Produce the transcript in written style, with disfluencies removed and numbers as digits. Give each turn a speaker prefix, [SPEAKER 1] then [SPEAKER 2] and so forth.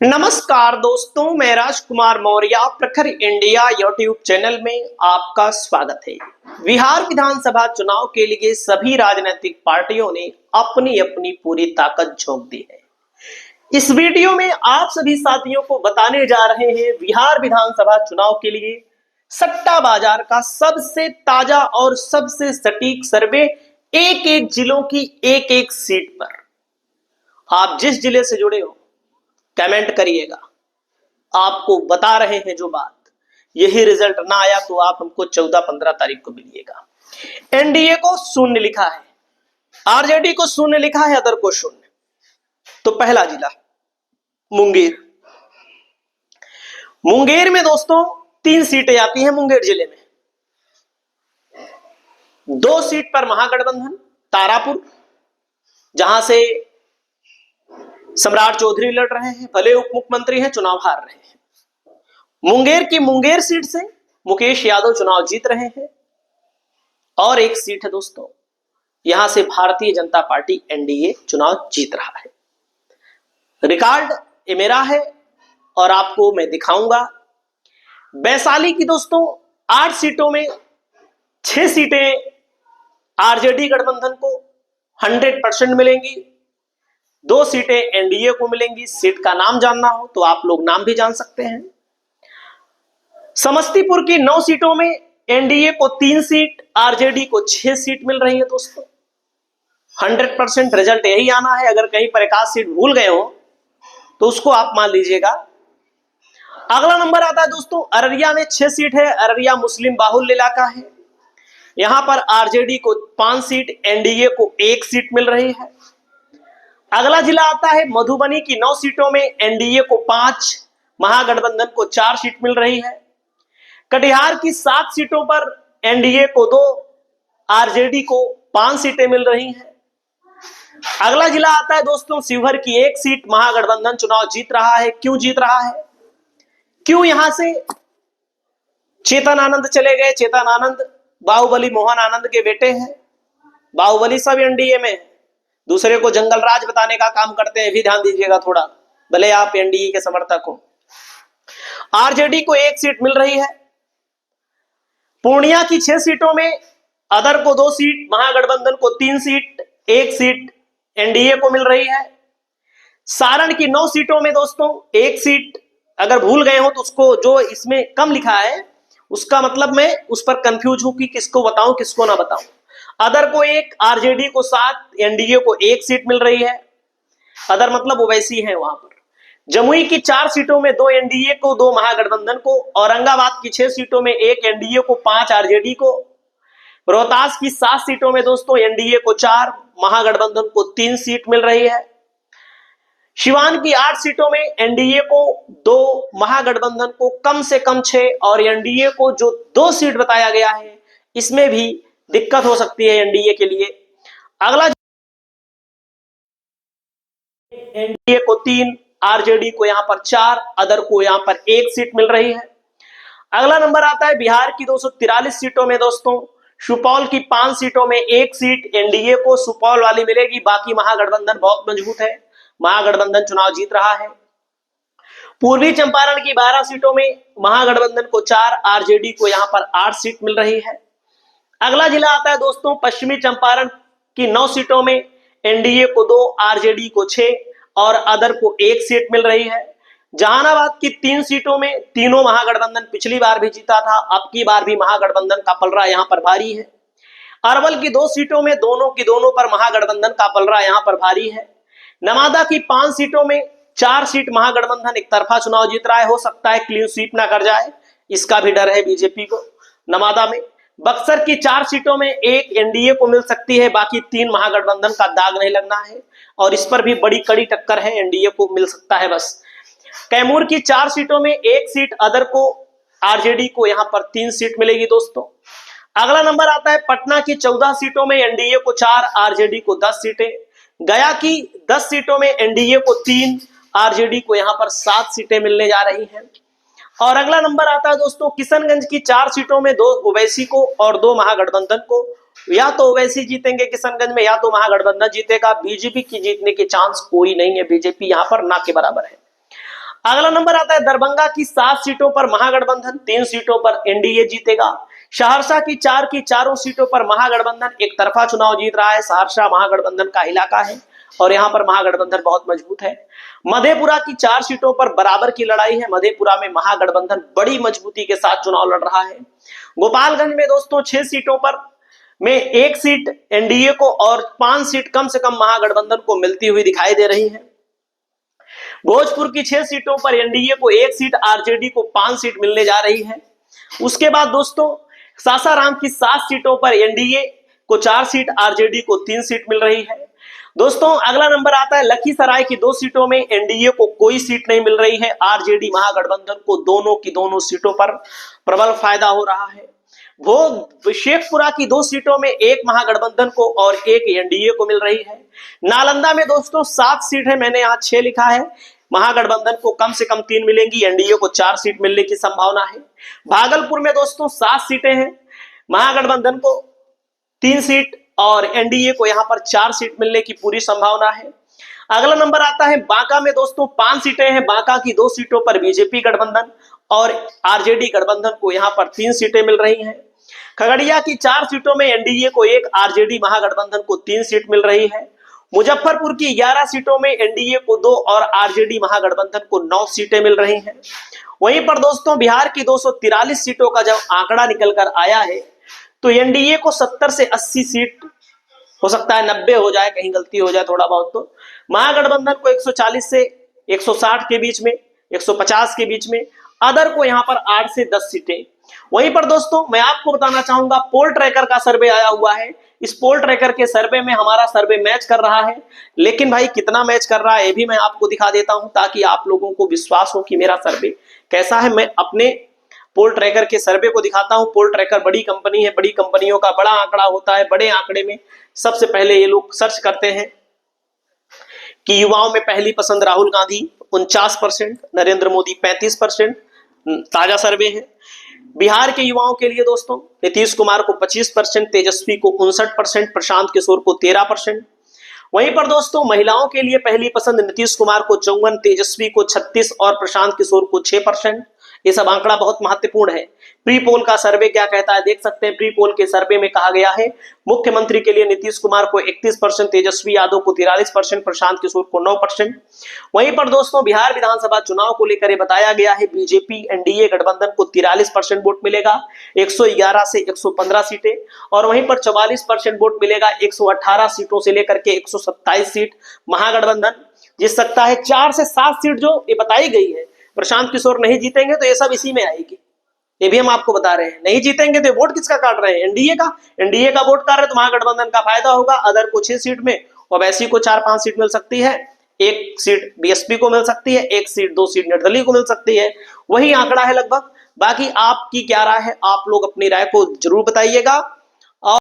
[SPEAKER 1] नमस्कार दोस्तों, मैं राजकुमार मौर्य प्रखर इंडिया यूट्यूब चैनल में आपका स्वागत है। बिहार विधानसभा चुनाव के लिए सभी राजनीतिक पार्टियों ने अपनी अपनी पूरी ताकत झोंक दी है। इस वीडियो में आप सभी साथियों को बताने जा रहे हैं बिहार विधानसभा चुनाव के लिए सट्टा बाजार का सबसे ताजा और सबसे सटीक सर्वे एक एक जिलों की एक एक सीट पर। आप जिस जिले से जुड़े हो कमेंट करिएगा, आपको बता रहे हैं जो बात, यही रिजल्ट ना आया तो आप हमको 14-15 तारीख को मिलिएगा। एनडीए को शून्य लिखा है, आरजेडी को शून्य लिखा है, अदर को शून्य। तो पहला जिला मुंगेर। मुंगेर में दोस्तों 3 सीटें आती हैं। मुंगेर जिले में 2 सीट पर महागठबंधन तारापुर, जहां से सम्राट चौधरी लड़ रहे हैं, भले उप मुख्यमंत्री हैं, चुनाव हार रहे हैं। मुंगेर की मुंगेर सीट से मुकेश यादव चुनाव जीत रहे हैं। और एक सीट है दोस्तों, यहां से भारतीय जनता पार्टी एनडीए चुनाव जीत रहा है। रिकॉर्ड ये मेरा है और आपको मैं दिखाऊंगा। वैशाली की दोस्तों 8 सीटों में 6 सीटें आरजेडी गठबंधन को 100% मिलेंगी, 2 सीटें एनडीए को मिलेंगी। सीट का नाम जानना हो तो आप लोग नाम भी जान सकते हैं। समस्तीपुर की 9 सीटों में एनडीए को 3 सीट, आरजेडी को 6 सीट मिल रही है दोस्तों। 100% रिजल्ट यही आना है। अगर कहीं पर 1 सीट भूल गए हो तो उसको आप मान लीजिएगा। अगला नंबर आता है दोस्तों, अररिया में 6 सीट है। अररिया मुस्लिम बाहुल्य इलाका है। यहां पर आरजेडी को 5 सीट, एनडीए को 1 सीट मिल रही है। अगला जिला आता है मधुबनी की 9 सीटों में एनडीए को 5, महागठबंधन को 4 सीट मिल रही है। कटिहार की 7 सीटों पर एनडीए को 2, आरजेडी को 5 सीटें मिल रही हैं। अगला जिला आता है दोस्तों शिवहर की 1 सीट, महागठबंधन चुनाव जीत रहा है। क्यों जीत रहा है? क्यों यहां से चेतन आनंद चले गए? चेतन आनंद बाहुबली मोहन आनंद के बेटे हैं। बाहुबली सब एनडीए में है, दूसरे को जंगल राज बताने का काम करते हैं, भी ध्यान दीजिएगा थोड़ा, भले आप एनडीए के समर्थक हो। आरजेडी को 1 सीट मिल रही है। पूर्णिया की 6 सीटों में अदर को 2 सीट, महागठबंधन को 3 सीट, 1 सीट एनडीए को मिल रही है। सारण की 9 सीटों में दोस्तों 1 सीट, अगर भूल गए हो तो उसको, जो इसमें कम लिखा है उसका मतलब मैं उस पर कंफ्यूज हूं कि किसको बताऊं किसको ना बताऊं। अदर को 1, आरजेडी को 7, एनडीए को 1 सीट मिल रही है। अदर मतलब ओवैसी है वहां पर। जमुई की 4 सीटों में 2 एनडीए को, 2 महागठबंधन को। औरंगाबाद की 6 सीटों में 1 एनडीए को, 5 आरजेडी को। रोहतास की 7 सीटों में दोस्तों एनडीए को 4, महागठबंधन को 3 सीट मिल रही है। सिवान की 8 सीटों में एनडीए को 2, महागठबंधन को कम से कम 6 और एनडीए को जो 2 सीट बताया गया है इसमें भी दिक्कत हो सकती है एनडीए के लिए। अगला एनडीए को 3, आरजेडी को यहां पर 4, अदर को यहां पर 1 सीट मिल रही है। अगला नंबर आता है बिहार की 243 सीटों में दोस्तों सुपौल की 5 सीटों में 1 सीट एनडीए को सुपौल वाली मिलेगी। बाकी महागठबंधन बहुत मजबूत है, महागठबंधन चुनाव जीत रहा है। पूर्वी चंपारण की 12 सीटों में महागठबंधन को 4, आरजेडी को यहां पर 8 सीट मिल रही है। अगला जिला आता है दोस्तों पश्चिमी चंपारण की 9 सीटों में एनडीए को 2, आरजेडी को 6 और अदर को 1 सीट मिल रही है। जहानाबाद की 3 सीटों में तीनों महागठबंधन पिछली बार भी जीता था, अब की बार भी महागठबंधन का पलड़ा यहां पर भारी है। अरवल की 2 सीटों में दोनों की दोनों पर महागठबंधन का पलड़ा यहां पर भारी है। नवादा की 5 सीटों में 4 सीट महागठबंधन एक तरफा चुनाव जीत रहा है। हो सकता है क्लीन स्वीप ना कर जाए, इसका भी डर है बीजेपी को नवादा में। बक्सर की 4 सीटों में 1 एनडीए को मिल सकती है, बाकी 3 महागठबंधन का दाग नहीं लगना है और इस पर भी बड़ी कड़ी टक्कर है, एनडीए को मिल सकता है बस। कैमूर की 4 सीटों में 1 सीट अदर को, आरजेडी को यहां पर 3 सीट मिलेगी दोस्तों। अगला नंबर आता है पटना की 14 सीटों में एनडीए को 4, आरजेडी को 10 सीटें। गया की 10 सीटों में एनडीए को 3, आरजेडी को यहां पर 7 सीटें मिलने जा रही हैं। और अगला नंबर आता है दोस्तों किशनगंज की 4 सीटों में 2 ओवैसी को और 2 महागठबंधन को। या तो ओवैसी जीतेंगे किशनगंज में या तो महागठबंधन जीतेगा। बीजेपी की जीतने के चांस कोई नहीं है, बीजेपी यहां पर ना के बराबर है। अगला नंबर आता है दरभंगा की 7 सीटों पर महागठबंधन, 3 सीटों पर एनडीए जीतेगा। सहरसा की 4 की चारों सीटों पर महागठबंधन एक तरफा चुनाव जीत रहा है। सहरसा महागठबंधन का इलाका है और यहां पर महागठबंधन बहुत मजबूत है। मधेपुरा की 4 सीटों पर बराबर की लड़ाई है। मधेपुरा में महागठबंधन बड़ी मजबूती के साथ चुनाव लड़ रहा है। गोपालगंज में दोस्तों 6 सीटों पर में 1 सीट एनडीए को और 5 सीट कम से कम महागठबंधन को मिलती हुई दिखाई दे रही है। भोजपुर की 6 सीटों पर एनडीए को 1 सीट, आरजेडी को 5 सीट मिलने जा रही है। उसके बाद दोस्तों सासाराम की 7 सीटों पर एनडीए को 4 सीट, आरजेडी को 3 सीट मिल रही है। दोस्तों अगला नंबर आता है लखीसराय की 2 सीटों में एनडीए को कोई सीट नहीं मिल रही है। आरजेडी महागठबंधन को दोनों की दोनों सीटों पर प्रबल फायदा हो रहा है। वो शेखपुरा की 2 सीटों में 1 महागठबंधन को और 1 एनडीए को मिल रही है। नालंदा में दोस्तों 7 सीट है, मैंने यहाँ 6 लिखा है। महागठबंधन को कम से कम 3 मिलेंगी, एनडीए को 4 सीट मिलने की संभावना है। भागलपुर में दोस्तों 7 सीटें हैं, महागठबंधन को 3 सीट और एनडीए को यहां पर 4 सीट मिलने की पूरी संभावना है। अगला नंबर आता है बांका में दोस्तों 5 सीटें हैं। बांका की 2 सीटों पर बीजेपी गठबंधन और आरजेडी गठबंधन को यहां पर 3 सीटें मिल रही हैं। खगड़िया की 4 सीटों में एनडीए को 1, आरजेडी महागठबंधन को 3 सीट मिल रही है। मुजफ्फरपुर की 11 सीटों में एनडीए को 2 और आरजेडी महागठबंधन को 9 सीटें मिल रही हैं। वहीं पर दोस्तों बिहार की 243 सीटों का जब आंकड़ा निकल कर आया है तो एनडीए को 70 से 80 सीट, हो सकता है 90 हो जाए, कहीं गलती हो जाए थोड़ा बहुत, तो महागठबंधन को 140 से 160 के बीच में, 150 के बीच में, अदर को यहां पर 8 से 10 सीटें। वहीं पर दोस्तों मैं आपको बताना चाहूंगा पोल ट्रैकर का सर्वे आया हुआ है। इस पोल ट्रैकर के सर्वे में हमारा सर्वे मैच कर रहा है, लेकिन भाई कितना मैच कर रहा है ये भी मैं आपको दिखा देता हूं ताकि आप लोगों को विश्वास हो कि मेरा सर्वे कैसा है। मैं अपने पोल ट्रैकर के सर्वे को दिखाता हूं। पोल ट्रैकर बड़ी कंपनी है, बड़ी कंपनियों का बड़ा आंकड़ा होता है। बड़े आंकड़े में सबसे पहले ये लोग सर्च करते हैं कि युवाओं में पहली पसंद राहुल गांधी 49%, नरेंद्र मोदी 35%, ताजा सर्वे है। बिहार के युवाओं के लिए दोस्तों नीतीश कुमार को 25%, तेजस्वी को 59%, प्रशांत किशोर को 13%। वहीं पर दोस्तों महिलाओं के लिए पहली पसंद नीतीश कुमार को 54%, तेजस्वी को 36% और प्रशांत किशोर को 6%। ये सब आंकड़ा बहुत महत्वपूर्ण है। प्री पोल का सर्वे क्या कहता है देख सकते हैं। प्री पोल के सर्वे में कहा गया है मुख्यमंत्री के लिए नीतीश कुमार को 31%, तेजस्वी यादव को 43%, प्रशांत किशोर को 9%। वहीं पर दोस्तों बिहार विधानसभा चुनाव को लेकर बताया गया है बीजेपी एनडीए गठबंधन को 43% वोट मिलेगा, 111 से 115 सीटें, और वहीं पर 44% वोट मिलेगा, 118 सीटों से लेकर के 127 सीट महागठबंधन जीत सकता है। 4 से 7 सीट जो ये बताई गई है प्रशांत किशोर नहीं जीतेंगे तो ये सब इसी में आएगी, ये भी हम आपको बता रहे हैं। नहीं जीतेंगे तो वोट किसका काट रहे हैं, एनडीए का। एनडीए का वोट काट रहे तो महागठबंधन का फायदा होगा। अदर को 6 सीट में, ओवैसी को 4-5 सीट मिल सकती है, 1 सीट बीएसपी को मिल सकती है, 1 सीट 2 सीट निर्दलीय को मिल सकती है। वही आंकड़ा है लगभग। बाकी आपकी क्या राय है, आप लोग अपनी राय को जरूर बताइएगा।